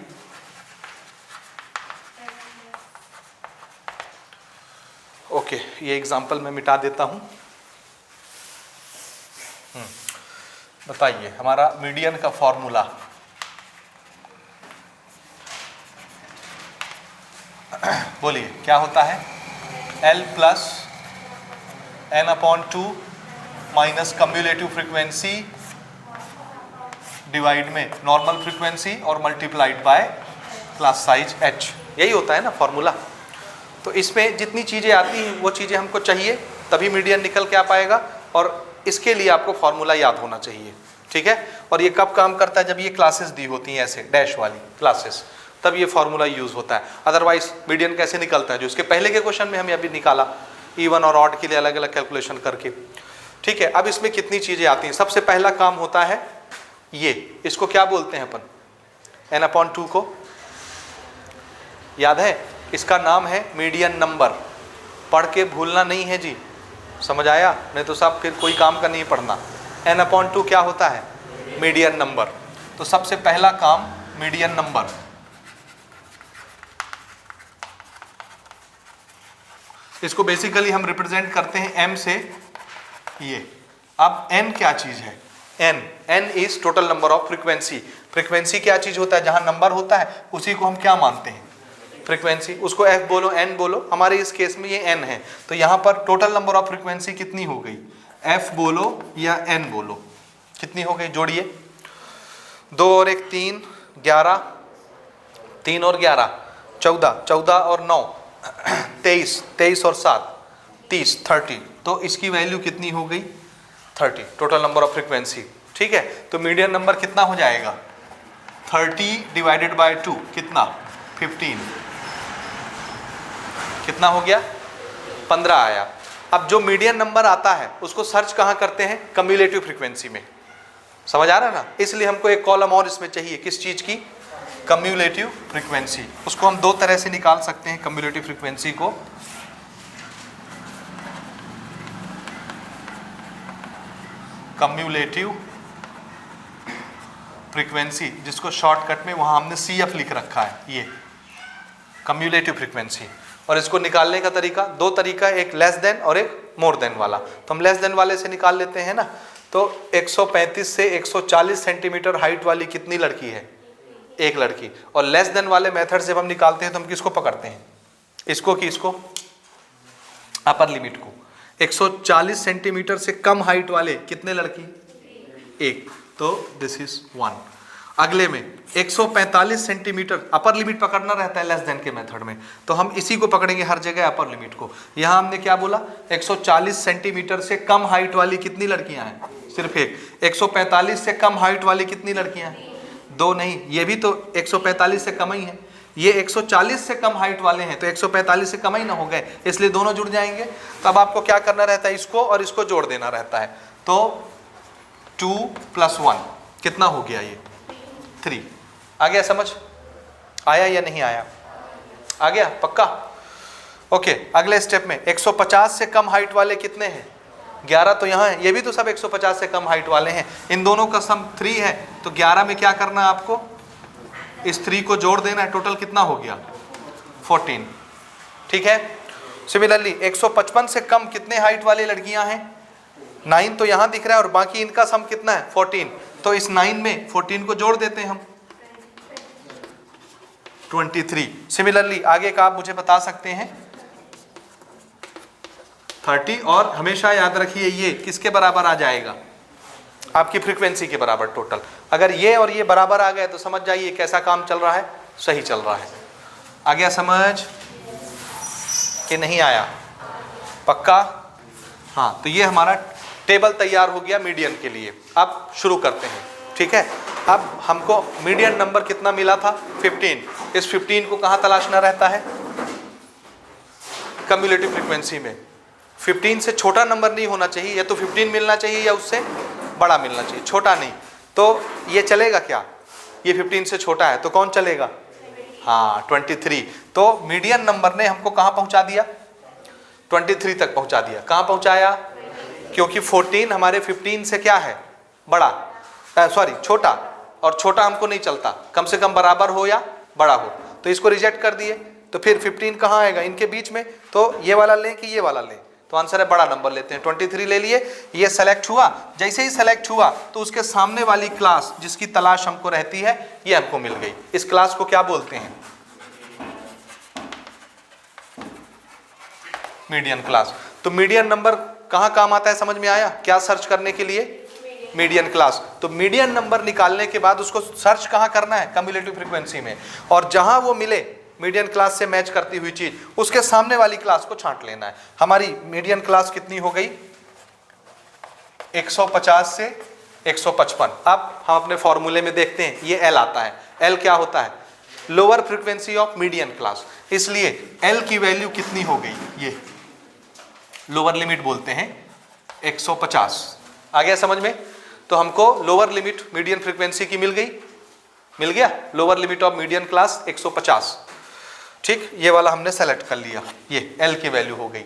ओके, ये एग्जांपल मैं मिटा देता हूं। बताइए हमारा मीडियन का फॉर्मूला, बोलिए क्या होता है, L + n/2 minus cumulative frequency divide में नॉर्मल फ्रीक्वेंसी और multiplied by class size h, यही होता है ना फॉर्मूला। तो इसमें जितनी चीज़ें आती हैं वो चीज़ें हमको चाहिए, तभी मीडियन निकल के आ पाएगा, और इसके लिए आपको फॉर्मूला याद होना चाहिए। ठीक है, और ये कब काम करता है, जब ये क्लासेस दी होती हैं ऐसे डैश वाली क्लासेस, तब ये फॉर्मूला यूज़ होता है। अदरवाइज मीडियन कैसे निकलता है, जो इसके पहले के क्वेश्चन में हमने अभी निकाला, इवन और ऑड के लिए अलग अलग कैलकुलेशन करके। ठीक है, अब इसमें कितनी चीज़ें आती हैं। सबसे पहला काम होता है ये, इसको क्या बोलते हैं अपन, n/2 को याद है, इसका नाम है मीडियन नंबर। पढ़ के भूलना नहीं है जी, समझ आया, नहीं तो सब फिर कोई काम का नहीं पढ़ना। n/2 क्या होता है, मीडियन नंबर। तो सबसे पहला काम मीडियन नंबर, इसको बेसिकली हम रिप्रेजेंट करते हैं m से ये। अब n क्या चीज है, n is total number of frequency. Frequency क्या चीज होता है, जहां नंबर होता है उसी को हम क्या मानते हैं, फ्रीक्वेंसी। उसको f बोलो n बोलो, हमारे इस केस में ये n है, तो यहाँ पर टोटल नंबर ऑफ फ्रीक्वेंसी कितनी हो गई, f बोलो या n बोलो, कितनी हो गई, जोड़िए, 2 और 1 3, 11, 3 और 11 14, 14 और 9 23, 23 और 7 30, 30, तो इसकी वैल्यू कितनी हो गई 30, टोटल नंबर ऑफ फ्रीक्वेंसी। ठीक है, तो मीडियन नंबर कितना हो जाएगा, 30 डिवाइडेड बाय 2 कितना 15, कितना हो गया 15 आया। अब जो मीडियन नंबर आता है उसको सर्च कहाँ करते हैं, कम्युलेटिव फ्रीक्वेंसी में, समझ आ रहा है ना। इसलिए हमको एक कॉलम और इसमें चाहिए, किस चीज़ की, कम्युलेटिव फ्रीक्वेंसी। उसको हम दो तरह से निकाल सकते हैं कम्युलेटिव फ्रीक्वेंसी को। कम्युलेटिव फ्रीक्वेंसी, जिसको शॉर्टकट में वहां हमने CF लिख रखा है, ये कम्युलेटिव फ्रीक्वेंसी। और इसको निकालने का तरीका, दो तरीका, एक लेस देन और एक मोर देन वाला। तो हम लेस देन वाले से निकाल लेते हैं ना। तो 135 से 140 सेंटीमीटर हाइट वाली कितनी लड़की है? एक लड़की। और लेस देन वाले मेथड से हम निकालते हैं तो हम किसको पकड़ते हैं? इसको कि इसको? अपर लिमिट को। 140 सेंटीमीटर से कम हाइट वाले कितने लड़की? एक। तो दिस इज 1। अगले में 145 सेंटीमीटर, अपर लिमिट पकड़ना रहता है लेस देन के मेथड में, तो हम इसी को पकड़ेंगे हर जगह, अपर लिमिट को। यहां हमने क्या बोला? 140 सेंटीमीटर से कम हाइट वाली कितनी लड़कियां हैं? सिर्फ एक। 145 से कम हाइट वाली कितनी लड़कियां हैं? दो। नहीं, ये भी तो 145 से कम ही है। ये 140 से कम हाइट वाले हैं तो 145 से कम ही ना हो गए, इसलिए दोनों जुड़ जाएंगे। तब आपको क्या करना रहता है? इसको और इसको जोड़ देना रहता है। तो 2 + 1 कितना हो गया? ये 3। आ गया समझ? आया या नहीं आया? आ गया पक्का? ओके। अगले स्टेप में 150 से कम हाइट वाले कितने हैं? 11 तो यहाँ है, ये भी तो सब 150 से कम हाइट वाले हैं। इन दोनों का सम 3 है, तो 11 में क्या करना है आपको? इस 3 को जोड़ देना है। टोटल कितना हो गया? 14। ठीक है। सिमिलरली 155 से कम कितने हाइट वाली लड़कियां हैं? 9 तो यहाँ दिख रहा है और बाकी इनका सम कितना है? 14। तो इस 9 में 14 को जोड़ देते हैं हम, 23। सिमिलरली आगे का आप मुझे बता सकते हैं 30। और हमेशा याद रखिए ये किसके बराबर आ जाएगा? आपकी फ्रीक्वेंसी के बराबर टोटल। अगर ये और ये बराबर आ गए तो समझ जाइए कैसा काम चल रहा है, सही चल रहा है। आ गया समझ कि नहीं आया? पक्का? हाँ, तो ये हमारा टेबल तैयार हो गया मीडियन के लिए। अब शुरू करते हैं। ठीक है। अब हमको मीडियन नंबर कितना मिला था? 15। इस 15 को कहाँ तलाशना रहता है? कम्युलेटिव फ्रीक्वेंसी में। 15 से छोटा नंबर नहीं होना चाहिए, या तो 15 मिलना चाहिए या उससे बड़ा मिलना चाहिए, छोटा नहीं। तो ये चलेगा क्या? ये 15 से छोटा है तो कौन चलेगा? हाँ, 23। तो मीडियन नंबर ने हमको कहाँ पहुँचा दिया? 23 तक पहुँचा दिया। कहाँ पहुँचाया? क्योंकि 14 हमारे 15 से क्या है? बड़ा, सॉरी छोटा। और छोटा हमको नहीं चलता, कम से कम बराबर हो या बड़ा हो। तो इसको रिजेक्ट कर दिए। तो फिर 15 कहाँ आएगा? इनके बीच में। तो ये वाला लें कि ये वाला लें? तो आंसर है बड़ा नंबर लेते हैं। 23 ले लिए। ये सेलेक्ट हुआ। जैसे ही सेलेक्ट हुआ तो उसके सामने वाली क्लास जिसकी तलाश हमको रहती है ये हमको मिल गई। इस क्लास को क्या बोलते हैं? Median class. तो मीडियन नंबर कहाँ काम आता है? समझ में आया? क्या सर्च करने के लिए? Median class. तो मीडियन नंबर निकालने के बाद उसको सर्च कहाँ करना है? कम्युलेटिव फ्रीक्वेंसी में। और जहां वो मिले मीडियन क्लास से मैच करती हुई चीज, उसके सामने वाली क्लास को छांट लेना है। हमारी मीडियन क्लास कितनी हो गई? 150 से 155। अब हम अपने फॉर्मूले में देखते हैं, ये एल आता है। एल क्या होता है? Lower frequency of median class. इसलिए एल की वैल्यू कितनी हो गई? ये लोअर लिमिट बोलते हैं 150। आ गया समझ में? तो हमको लोअर लिमिट मीडियन फ्रीक्वेंसी की मिल गई। मिल गया lower limit of median class 150। ठीक, ये वाला हमने सेलेक्ट कर लिया, ये एल की वैल्यू हो गई।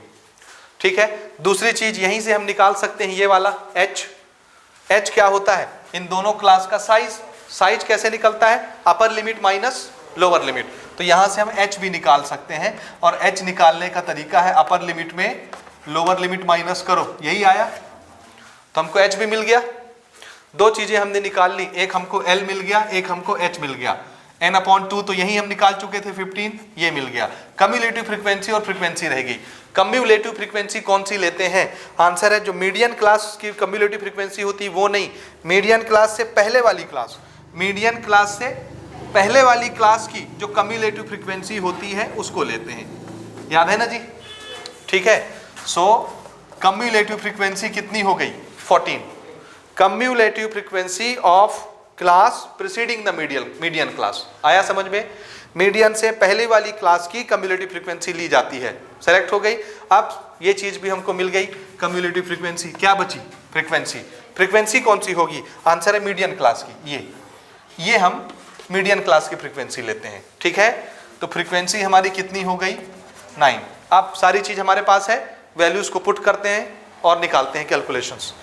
ठीक है। दूसरी चीज यहीं से हम निकाल सकते हैं, ये वाला एच। एच क्या होता है? इन दोनों क्लास का साइज। साइज कैसे निकलता है? अपर लिमिट माइनस लोअर लिमिट। तो यहां से हम एच भी निकाल सकते हैं। और एच निकालने का तरीका है अपर लिमिट में लोअर लिमिट माइनस करो। यही आया, तो हमको एच भी मिल गया। दो चीजें हमने निकाल ली, एक हमको एल मिल गया, एक हमको एच मिल गया। n/2 तो यही हम निकाल चुके थे 15, ये मिल गया। कम्युलेटिव फ्रीक्वेंसी और फ्रीक्वेंसी रहेगी। कम्युलेटिव फ्रीक्वेंसी कौन सी लेते हैं? आंसर है जो मीडियन क्लास की कम्युलेटिव फ्रीक्वेंसी होती है वो नहीं, मीडियन क्लास से पहले वाली क्लास। मीडियन क्लास से पहले वाली क्लास की जो कम्युलेटिव फ्रीक्वेंसी होती है उसको लेते हैं। याद है ना जी? ठीक है। सो कम्युलेटिव फ्रीक्वेंसी कितनी हो गई? 14। Cumulative frequency of class preceding the median class. आया समझ में? मीडियन से पहले वाली क्लास की कम्युलेटिव फ्रीक्वेंसी ली जाती है। सेलेक्ट हो गई। अब ये चीज भी हमको मिल गई, कम्युलेटिव फ्रीक्वेंसी। क्या बची? फ्रीक्वेंसी। फ्रीक्वेंसी कौन सी होगी? आंसर है मीडियन क्लास की। ये हम मीडियन क्लास की फ्रीक्वेंसी लेते हैं। ठीक है। तो फ्रीक्वेंसी हमारी कितनी हो गई? 9। अब सारी चीज हमारे पास है, वैल्यूज को पुट करते हैं और निकालते हैं कैलकुलेशंस।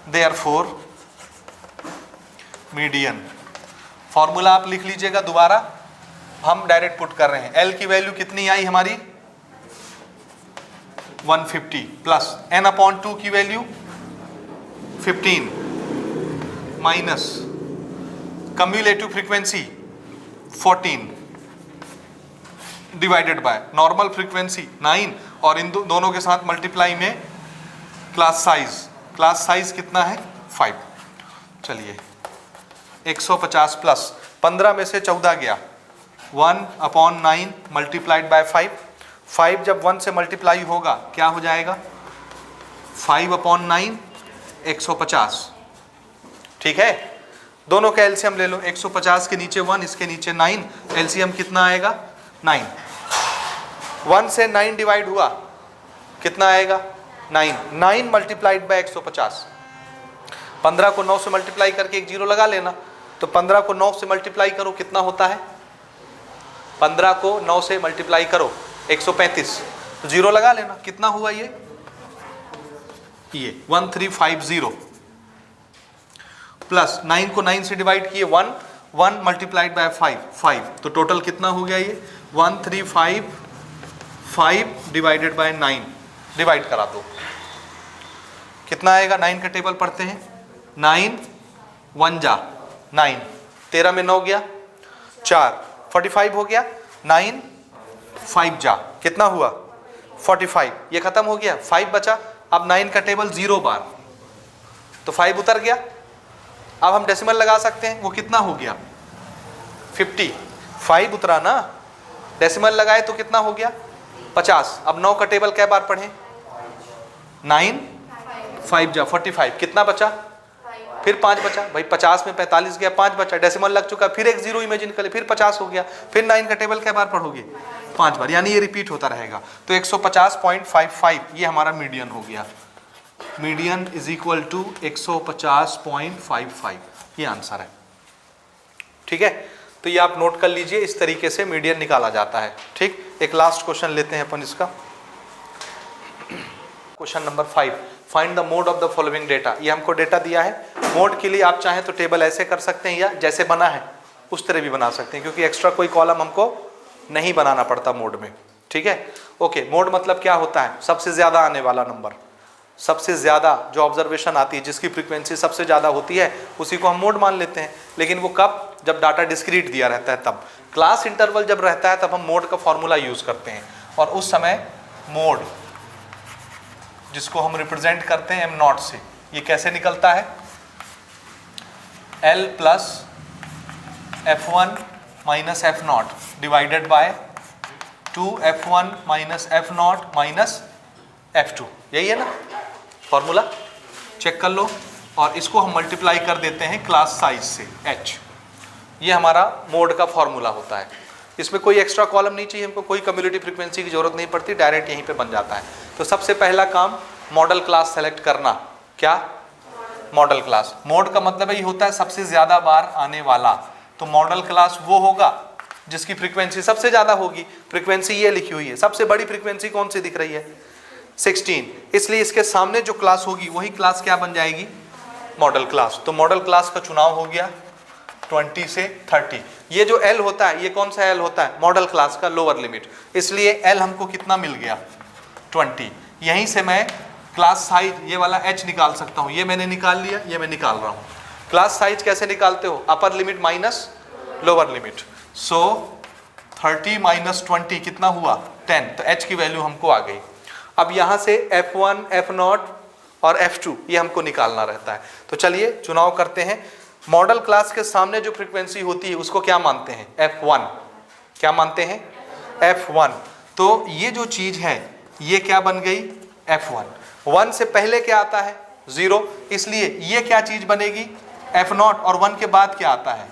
देयरफॉर मीडियन फॉर्मूला आप लिख लीजिएगा दोबारा, हम डायरेक्ट पुट कर रहे हैं। एल की वैल्यू कितनी आई हमारी 150 प्लस n अपॉन 2 की value 15 minus cumulative frequency 14 divided by normal frequency 9 और इन दोनों के साथ मल्टीप्लाई में क्लास साइज कितना है 5। चलिए 150 प्लस 15 में से 14 गया 1 अपॉन 9 मल्टीप्लाइड बाय 5 जब 1 से मल्टीप्लाई होगा क्या हो जाएगा 5 अपॉन 9 150। ठीक है, दोनों का एलसीएम ले लो, 150 के नीचे 1 इसके नीचे 9, एलसीएम कितना आएगा 9। 1 से 9 डिवाइड हुआ कितना आएगा 9 मल्टीप्लाइड बाय 150। 15 को 9 से मल्टीप्लाई करके एक जीरो लगा लेना, तो 15 को 9 से मल्टीप्लाई करो कितना होता है 15 को 9 से मल्टीप्लाई करो 135, तो जीरो लगा लेना कितना हुआ ये 1350 प्लस 9 को 9 से डिवाइड किए 1 मल्टीप्लाइड बाय 5 तो टोटल कितना हो गया ये 1355 डिवाइडेड बाय 9 डिवाइड करा दो कितना आएगा। 9 का टेबल पढ़ते हैं, 9 1 जा 9, 13 में 9 गया 4, 45 हो गया, 9 5 जा कितना हुआ 45, ये खत्म हो गया 5 बचा। अब 9 का टेबल 0 बार तो 5 उतर गया। अब हम डेसिमल लगा सकते हैं, वो कितना हो गया 50, 5 उतरा ना, डेसिमल लगाए तो कितना हो गया 50। अब 9 का टेबल क्या बार पढ़ें 9 5 जा 45 कितना बचा फिर 5 बचा भाई, 50 में 45 गया 5 बचा, डेसिमल लग चुका, फिर एक जीरो इमेजिन कर ले, फिर 50 हो गया, फिर 9 का टेबल क्या बार पढ़ोगे 5 बार, यानी ये रिपीट होता रहेगा। तो 150.55 ये हमारा मीडियन हो गया, मीडियन इज इक्वल टू 150.55 ये आंसर है। ठीक है, तो ये आप नोट कर लीजिए, इस तरीके से मीडियन निकाला जाता है। ठीक, एक लास्ट क्वेश्चन लेते हैं अपन इसका, question number 5, find the mode of the following data. ये हमको डेटा दिया है, मोड के लिए आप चाहें तो टेबल ऐसे कर सकते हैं या जैसे बना है उस तरह भी बना सकते हैं, क्योंकि एक्स्ट्रा कोई कॉलम हमको नहीं बनाना पड़ता मोड में। ठीक है, ओके, मोड मतलब क्या होता है सबसे ज़्यादा आने वाला नंबर, सबसे ज़्यादा जो ऑब्जर्वेशन आती है जिसकी फ्रीक्वेंसी सबसे ज़्यादा होती है उसी को हम मोड मान लेते हैं। लेकिन वो कब, जब डाटा डिस्क्रीट दिया रहता है तब। क्लास इंटरवल जब रहता है तब हम मोड का फॉर्मूला यूज़ करते हैं, और उस समय मोड जिसको हम रिप्रेजेंट करते हैं m0 से, ये कैसे निकलता है L plus F1 minus F0 divided by 2F1 minus F0 minus F2, यही है ना फॉर्मूला, चेक कर लो। और इसको हम मल्टीप्लाई कर देते हैं क्लास साइज से h, ये हमारा मोड का फॉर्मूला होता है। इसमें कोई एक्स्ट्रा कॉलम नहीं चाहिए हमको, कोई कम्युलेटिव फ्रीक्वेंसी की जरूरत नहीं पड़ती, डायरेक्ट यहीं पे बन जाता है। तो सबसे पहला काम मॉडल क्लास सेलेक्ट करना। क्या मॉडल क्लास, मोड का मतलब ये होता है सबसे ज्यादा बार आने वाला, तो मॉडल क्लास वो होगा जिसकी फ्रीक्वेंसी सबसे ज्यादा होगी। फ्रीक्वेंसी ये लिखी हुई है, सबसे बड़ी फ्रीक्वेंसी कौन सी दिख रही है 16, इसलिए इसके सामने जो क्लास होगी वही क्लास क्या बन जाएगी मॉडल क्लास। तो मॉडल क्लास का चुनाव हो गया 20 से 30। ये जो L होता है ये कौन सा L होता है मॉडल क्लास का लोअर लिमिट, इसलिए L हमको कितना मिल गया 20। यहीं से मैं क्लास साइज ये वाला h निकाल सकता हूँ, ये मैंने निकाल लिया, ये मैं निकाल रहा हूँ। क्लास साइज कैसे निकालते हो, upper limit minus lower limit, so 30 minus 20 कितना हुआ 10, तो h की वैल्यू हमको आ गई। अब यहाँ से F1 F0 और F2 ये हमको निकालना रहता है। तो चलिए चुनाव करते हैं, मॉडल क्लास के सामने जो फ्रीक्वेंसी होती है उसको क्या मानते हैं F1, क्या मानते हैं F1। तो ये जो चीज है ये क्या बन गई F1। 1 से पहले क्या आता है 0, इसलिए ये क्या चीज बनेगी F0, और 1 के बाद क्या आता है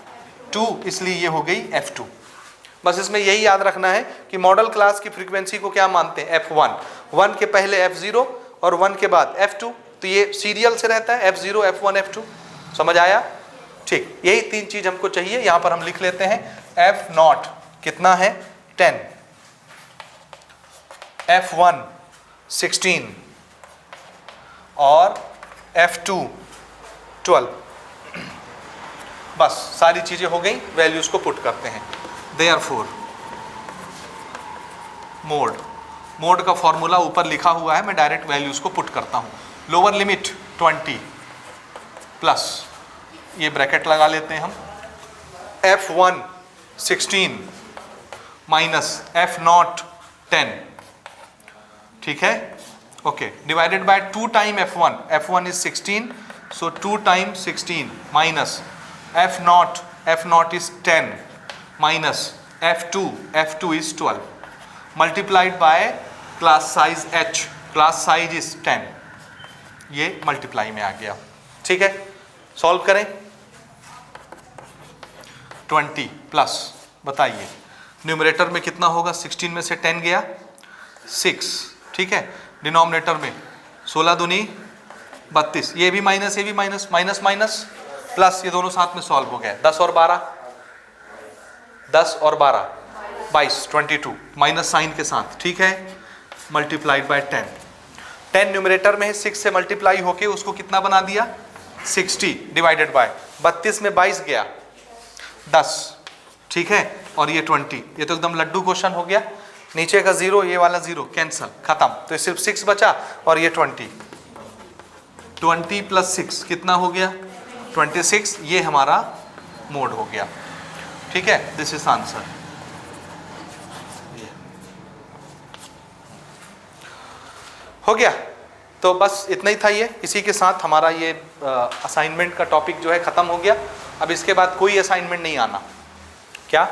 2, इसलिए ये हो गई F2। बस इसमें यही याद रखना है कि मॉडल क्लास की फ्रीक्वेंसी को क्या मानते हैं F1, 1 के पहले F0 और 1 के बाद F2, तो ये सीरियल से रहता है F0 F1 F2, समझ आया। ठीक, यही 3 चीज हमको चाहिए। यहाँ पर हम लिख लेते हैं F0 कितना है 10, F1 16 और F2 12। बस सारी चीज़ें हो गई, वैल्यूज़ को पुट करते हैं। देयरफॉर मोड का फॉर्मूला ऊपर लिखा हुआ है, मैं डायरेक्ट वैल्यूज़ को पुट करता हूँ। लोअर लिमिट 20 प्लस, ये ब्रैकेट लगा लेते हैं हम, F1 16 माइनस F0 10, ठीक है, okay, divided by 2 time F1 is 16, so 2 time 16 minus F0 is 10 minus F2 is 12 multiplied by class size H, class size is 10, ये मल्टीप्लाई में आ गया, ठीक है। सॉल्व करें। 20 प्लस, बताइए न्यूमरेटर में कितना होगा, 16 में से 10 गया 6, ठीक है। डिनोमिनेटर में 16 दूनी 32, ये भी माइनस, ये भी माइनस, माइनस माइनस प्लस, ये दोनों साथ में सॉल्व हो गया। 10 और 12 22, 22 माइनस साइन के साथ, ठीक है, मल्टीप्लाइड बाय 10 न्यूमरेटर में है, 6 से मल्टीप्लाई होके उसको कितना बना दिया 60, डिवाइडेड बाय 32 में 22 गया 10, ठीक है, और ये 20, ये तो एकदम लड्डू क्वेश्चन हो गया। नीचे का 0, ये वाला 0 कैंसल, खत्म, तो सिर्फ 6 बचा और ये 20 प्लस 6 कितना हो गया 26, ये हमारा मोड हो गया, ठीक है। This is answer. हो गया, तो बस इतना ही था ये। इसी के साथ हमारा ये असाइनमेंट का टॉपिक जो है ख़त्म हो गया। अब इसके बाद कोई असाइनमेंट नहीं आना। क्या?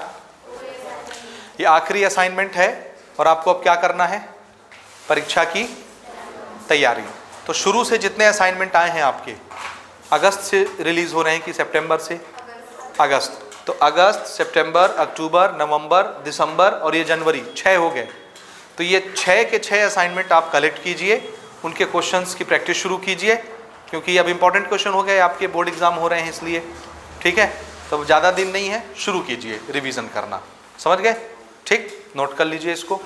ये आखिरी असाइनमेंट है और आपको अब क्या करना है, परीक्षा की तैयारी। तो शुरू से जितने असाइनमेंट आए हैं आपके, अगस्त से रिलीज़ हो रहे हैं कि सितंबर से? अगस्त। तो अगस्त, सितंबर, अक्टूबर, नवंबर, दिसंबर और ये जनवरी, 6 हो गए। तो ये 6 के 6 असाइनमेंट आप कलेक्ट कीजिए, उनके क्वेश्चंस की प्रैक्टिस शुरू कीजिए, क्योंकि अब इंपॉर्टेंट क्वेश्चन हो गए, आपके बोर्ड एग्जाम हो रहे हैं इसलिए, ठीक है। तो ज़्यादा दिन नहीं है, शुरू कीजिए रिवीजन करना, समझ गए? ठीक, नोट कर लीजिए इसको।